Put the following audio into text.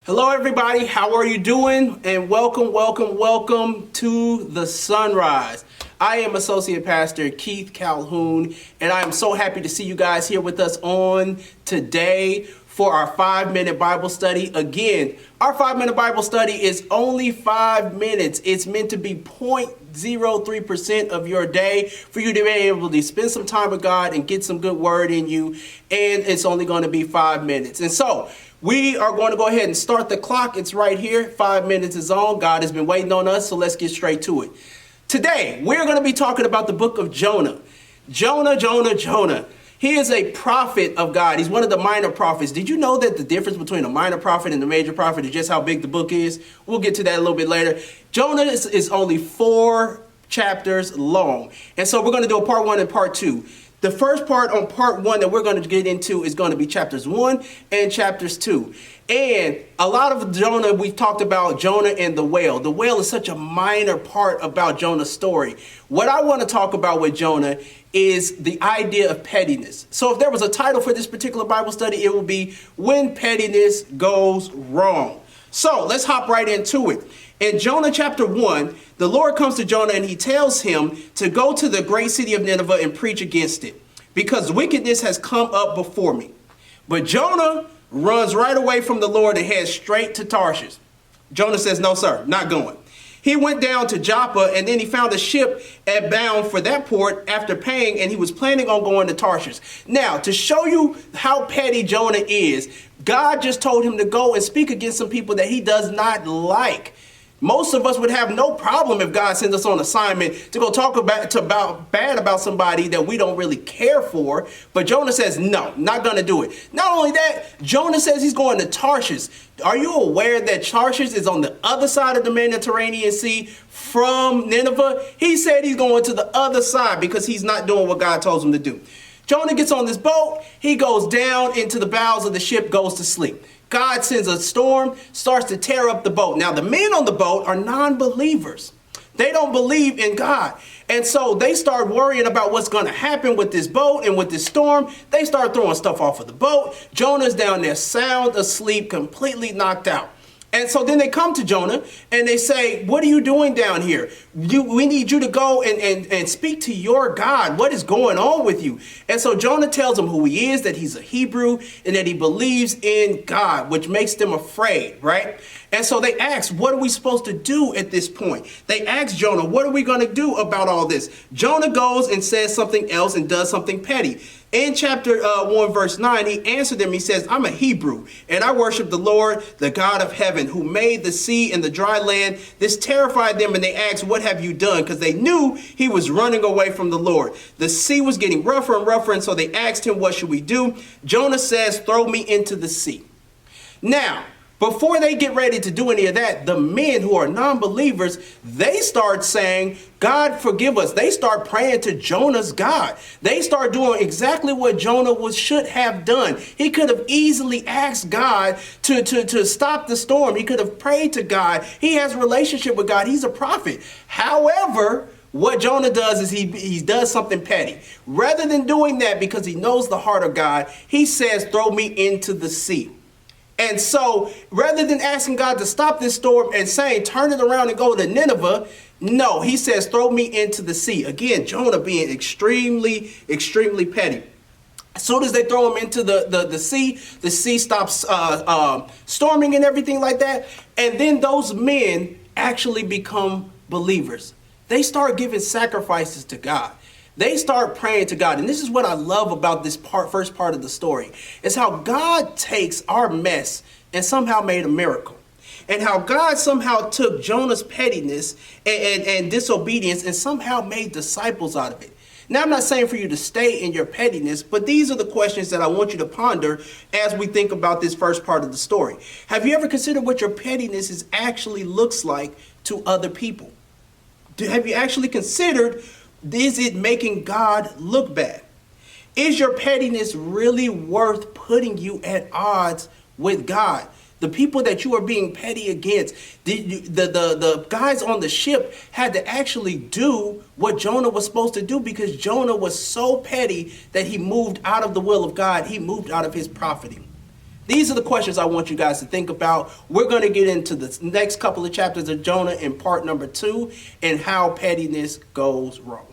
Hello, everybody. How are you doing? And welcome to the Sunrise. I am Associate Pastor Keith Calhoun, and I am so happy to see you guys here with us on today for our 5-minute Bible study. Again, our 5-minute Bible study is only 5 minutes. It's meant to be 0.03% of your day for you to be able to spend some time with God and get some good word in you. And it's only going to be 5 minutes. And so we are going to go ahead and start the clock. It's right here. 5 minutes is on. God has been waiting on us, so let's get straight to it. Today, we're going to be talking about the book of Jonah. Jonah. He is a prophet of God. He's one of the minor prophets. Did you know that the difference between a minor prophet and a major prophet is just how big the book is? We'll get to that a little bit later. Jonah is only 4 chapters long. And so we're going to do a part 1 and part 2. The first part on part 1 that we're going to get into is going to be chapters 1 and chapters 2. And a lot of Jonah, we talked about Jonah and the whale. The whale is such a minor part about Jonah's story. What I want to talk about with Jonah is the idea of pettiness. So if there was a title for this particular Bible study, it would be When Pettiness Goes Wrong. So let's hop right into it. In Jonah chapter 1, the Lord comes to Jonah and he tells him to go to the great city of Nineveh and preach against it, because wickedness has come up before me. But Jonah runs right away from the Lord and heads straight to Tarshish. Jonah says, no, sir, not going. He went down to Joppa, and then he found a ship and bound for that port after paying, and he was planning on going to Tarshish. Now, to show you how petty Jonah is, God just told him to go and speak against some people that he does not like. Most of us would have no problem if God sends us on assignment to go talk bad about somebody that we don't really care for. But Jonah says, no, not going to do it. Not only that, Jonah says he's going to Tarshish. Are you aware that Tarshish is on the other side of the Mediterranean Sea from Nineveh? He said he's going to the other side because he's not doing what God tells him to do. Jonah gets on this boat. He goes down into the bowels of the ship, goes to sleep. God sends a storm, starts to tear up the boat. Now, the men on the boat are non-believers. They don't believe in God. And so they start worrying about what's going to happen with this boat and with this storm. They start throwing stuff off of the boat. Jonah's down there sound asleep, completely knocked out. And so then they come to Jonah and they say, what are you doing down here? We need you to go and speak to your God. What is going on with you? And so Jonah tells them who he is, that he's a Hebrew, and that he believes in God, which makes them afraid, right? And so they ask, what are we supposed to do at this point? They ask Jonah, what are we going to do about all this? Jonah goes and says something else and does something petty. In chapter 1, verse 9, he answered them. He says, I'm a Hebrew, and I worship the Lord, the God of heaven, who made the sea and the dry land. This terrified them, and they asked, what have you done? Because they knew he was running away from the Lord. The sea was getting rougher and rougher, and so they asked him, what should we do? Jonah says, throw me into the sea. Now, before they get ready to do any of that, the men who are non-believers, they start saying, God, forgive us. They start praying to Jonah's God. They start doing exactly what Jonah should have done. He could have easily asked God to stop the storm. He could have prayed to God. He has a relationship with God. He's a prophet. However, what Jonah does is he does something petty. Rather than doing that because he knows the heart of God, he says, throw me into the sea. And so rather than asking God to stop this storm and saying, turn it around and go to Nineveh, no, he says, throw me into the sea. Again, Jonah being extremely petty. As soon as they throw him into the sea stops storming and everything like that. And then those men actually become believers. They start giving sacrifices to God. They start praying to God. And this is what I love about this first part of the story, is how God takes our mess and somehow made a miracle. And how God somehow took Jonah's pettiness and disobedience and somehow made disciples out of it. Now, I'm not saying for you to stay in your pettiness, but these are the questions that I want you to ponder as we think about this first part of the story. Have you ever considered what your pettiness actually looks like to other people? Have you actually considered, is it making God look bad? Is your pettiness really worth putting you at odds with God? The people that you are being petty against, the guys on the ship had to actually do what Jonah was supposed to do, because Jonah was so petty that he moved out of the will of God. He moved out of his profiting. These are the questions I want you guys to think about. We're going to get into the next couple of chapters of Jonah in part number 2 and how pettiness goes wrong.